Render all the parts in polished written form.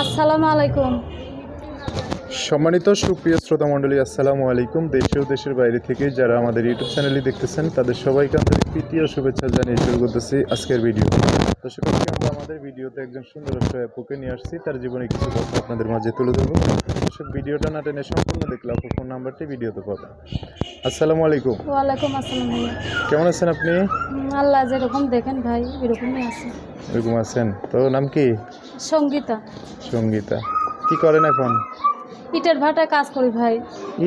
আসসালামু আলাইকুম। সম্মানিত সুপ্রিয় শ্রোতা মণ্ডলী, আসসালামু আলাইকুম। দেশে ও দেশের বাইরে থেকে যারা আমাদের ইউটিউব চ্যানেলটি দেখতেছেন তাদের সবাইকে আন্তরিক প্রীতি ও শুভেচ্ছা জানিয়ে শুরু করতেছি আজকের ভিডিও। দর্শক, আমরা আমাদের ভিডিওতে একজন সুন্দর আপুকে নিয়ে আসছি, তার জীবনে কিছু কথা আপনাদের মাঝে তুলে ধরবো। দর্শক, ভিডিওটা না টেনে সম্পূর্ণ দেখলে আপুর ফোন নাম্বারটি ভিডিওতে পাবেন। আসসালামু আলাইকুম। ওয়ালাইকুম আসসালাম ভাইয়া। কেমন আছেন আপনি? আল্লাহ যেরকম দেখেন ভাই এরকমই আছে। এরকম আছেন তো? নাম কি? সঙ্গীতা। সঙ্গীতা। কি করেন এখন? ইটের ভাটায় কাজ করি ভাই।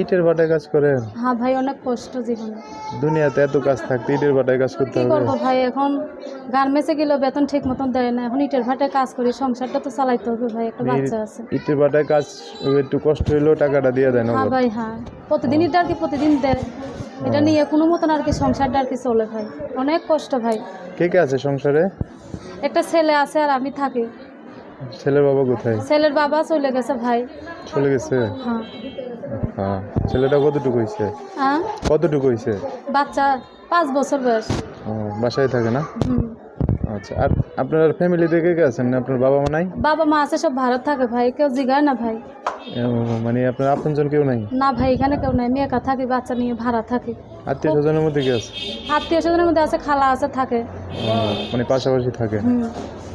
ইটের ভাটায় কাজ করেন? হ্যাঁ ভাই, অনেক কষ্ট জীবনে। দুনিয়াতে এত কাজ থাকতে ইটের ভাটায় কাজ করতে কি হবে? করবো ভাই, এখন গার্মেন্টসে গেলেও বেতন ঠিক মতন দেয় না, এখন ইটের ভাটায় কাজ করি, সংসারটা তো চালাইতে হবে ভাই, একটা বাচ্চা আছে। ইটের ভাটায় কাজ একটু কষ্ট হইলেও টাকাটা দিয়ে দেয় না? হ্যাঁ ভাই, হ্যাঁ, প্রতিদিন এটা আর কি প্রতিদিন দেয়, এটা নিয়ে কোনো মতন আর কি সংসারটা আর কি চলে ভাই, অনেক কষ্ট ভাই। কে কে আছে সংসারে? একটা ছেলে আছে আর আমি থাকি। ছেলের বাবা কোথায়? ছেলের বাবা চলে গেছে ভাই। চলে গেছে? হ্যাঁ। হ্যাঁ। ছেলেটা কতটুকু হয়েছে? হ্যাঁ, কতটুকু হয়েছে? বাচ্চা 5 বছর বয়স। বাসায় থাকে না? হুম। আচ্ছা, আর আপনার ফ্যামিলিতে কে কে আছেন? আপনার বাবা মা নাই? বাবা মা আছে, সব ভারত থাকে ভাই, কেউ জিগায় না ভাই। মানে আপনার আপনজন কেউ নাই? না ভাই, এখানে কেউ নাই, আমি একা থাকি, বাচ্চা নিয়ে ভাড়া থাকি। আত্মীয় স্বজনের মধ্যে কে আছে? আত্মীয় স্বজনের মধ্যে আছে, খালা আছে, থাকে। মানে পাশাপাশি থাকে? হুম,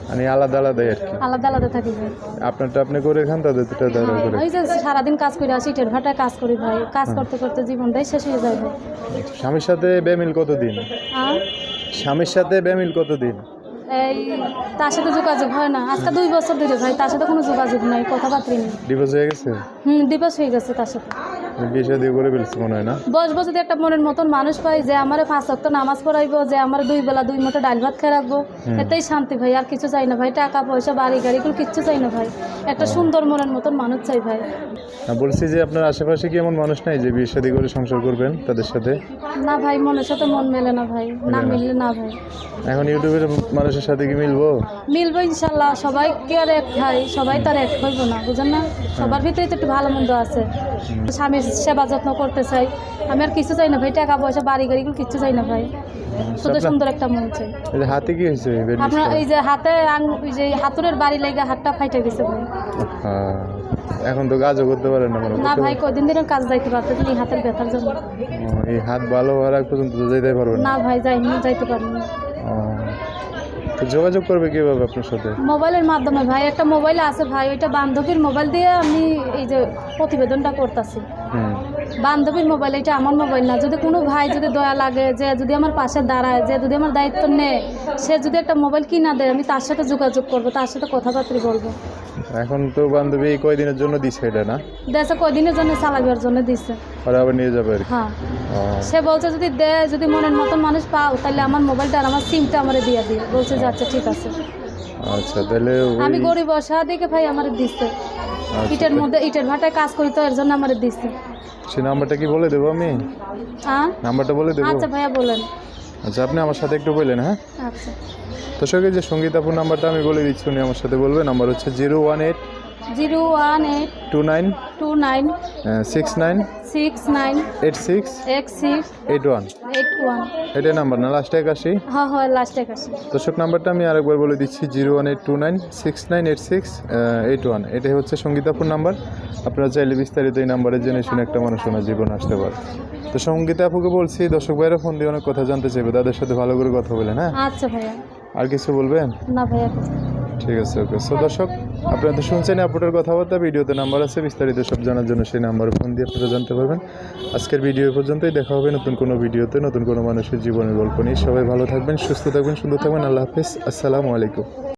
মানে আলাদা আলাদাই আর কি? আলাদা আলাদা থাকি ভাই। আপনারটা আপনি করে খান, তাদের তারা করে? ওই যে সারাদিন কাজ করে আসি, ইটের ভাটায় কাজ করি ভাই, কাজ করতে করতে জীবনটাই শেষ হয়ে যায় ভাই। স্বামীর সাথে বেমিল কতদিন? আর স্বামীর সাথে বেমিল কতদিন? এই তার সাথে যোগাযোগ হয় না, আজকে 2 বছর ধরে ভাই, তার সাথে কোনো যোগাযোগ নাই, কথাবার্তা নেই। ডিভোর্স হয়ে গেছে? দিবস হয়ে গেছে তার সাথে। বিয়ে শাদী করে ফেলছে মনে হয় না? বসবো যদি একটা মনের মতন মানুষ পাই, যে আমার 5 ওয়াক্ত নামাজ পড়াইবো, যে আমার 2 বেলা 2 মুঠো ডাল ভাত খেয়ে রাখবো, এটাই শান্তি ভাই, আর কিছু চাই না ভাই, টাকা পয়সা বাড়ি গাড়ি এগুলো কিচ্ছু চাই না ভাই, একটা সুন্দর মনের মতন মানুষ চাই ভাই। বলছি যে আপনার আশেপাশে কি এমন মানুষ নাই যে বিয়ে শাদী করে সংসার করবেন তাদের সাথে? না ভাই, মনের সাথে মন মেলে না ভাই, না মিললে না ভাই। এখন ইউটিউবের মানুষের সাথে কি মিলবো? মিলবো ইনশাল্লাহ, সবাই কি আর এক ভাই, সবাই তার এক হইব না, বুঝেন না? সবার ভিতরেই তো একটু ভালো মন্দ আছে। স্বামীর সেবা যত্ন করতে চাই, আমি আর কিছু চাই না ভাই, টাকা পয়সা বাড়ি গাড়ি এগুলো কিচ্ছু চাই না ভাই, শুধু সুন্দর একটা মন চাই। হাতে কি হয়েছে? আপনার এই যে হাতে ওই যে হাতুড়ের বাড়ি লেগে হাতটা ফাইটে গেছে ভাই। এখন তো কাজও করতে পারেন না? না ভাই, কয়দিন ধরে কাজ যাইতে পারতেছি এই হাতের ব্যথার জন্য। এই হাত ভালো হওয়ার আগ পর্যন্ত তো যেতে পারবেন না ভাই, যাইতে পারিনি। তো যোগাযোগ করবে কিভাবে আপনার সাথে? মোবাইলের মাধ্যমে ভাই, একটা মোবাইল আছে ভাই, ওইটা বান্ধবীর মোবাইল দিয়ে আমি এই যে প্রতিবেদনটা করতেছি। বান্ধবীর মোবাইল, এটা আমার মোবাইল না। যদি কোনো ভাই যদি দয়া লাগে, যে যদি আমার পাশে দাঁড়ায়, যে যদি আমার দায়িত্ব নেয়, সে যদি একটা মোবাইল কিনা দেয়, আমি তার সাথে যোগাযোগ করবো, তার সাথে কথাবার্তা বলবো। এখন তো বান্ধবী কয়দিনের জন্য দিছে এটা না? দেশে কয়দিনের জন্য চালাবার জন্য দিচ্ছে, আর আবার নিয়ে যাবে আর কি? হ্যাঁ। সে বলছে যদি দেয়, যদি মনের মতন মানুষ পাও, তাহলে আমার মোবাইলটা আর আমার সিমটা আমার দিয়ে দিয়ে বলছে যে আচ্ছা ঠিক আছে। আচ্ছা, তাহলে আমি গরিব বসা দেখে ভাই আমার দিচ্ছে, ইটের মধ্যে ইটের ভাটায় কাজ করি তো এর জন্য আমার দিচ্ছে। সে নাম্বারটা কি বলে দেবো আমি? হ্যাঁ, নাম্বারটা বলে দেবো? আচ্ছা ভাইয়া বলেন। আচ্ছা, আপনি আমার সাথে একটু বললেন। হ্যাঁ, আচ্ছা। দর্শক, যে সঙ্গীতাপুর নাম্বারটা আমি বলে দিচ্ছি, উনি আমার সাথে বলবে। নাম্বার হচ্ছে 018 29 29 69 69 86 86 81। 81। এটাই নাম্বার না? লাস্টে 81? হ্যাঁ হ্যাঁ, লাস্ট 81। দর্শক, নাম্বারটা আমি আরেকবার বলে দিচ্ছি, 018 29 69 86 81। এটাই হচ্ছে সঙ্গীতাপুর নাম্বার। আপনারা চাইলে বিস্তারিত এই নাম্বারে জেনে শুনে একটা মানুষ ওনার জীবন আসতে পারে। তো সঙ্গীতা আপুকে বলছি, দর্শক ভাইরা ফোন দিয়ে অনেক কথা জানতে চাইবে, তাদের সাথে ভালো করে কথা বলেন। হ্যাঁ, আচ্ছা ভাইয়া। আর কিছু বলবেন? না ভাইয়া। ঠিক আছে, ওকে। সো দর্শক, আপনারা তো শুনছেন আপুটার কথাবার্তা, ভিডিওতে নাম্বার আছে, বিস্তারিত সব জানার জন্য সেই নাম্বারে ফোন দিয়ে আপনারা জানতে পারবেন। আজকের ভিডিও পর্যন্তই, দেখা হবে নতুন কোনো ভিডিওতে, নতুন কোনো মানুষের জীবনের গল্প নিয়ে। সবাই ভালো থাকবেন, সুস্থ থাকবেন, সুন্দর থাকবেন। আল্লাহ হাফিজ, আসসালামু আলাইকুম।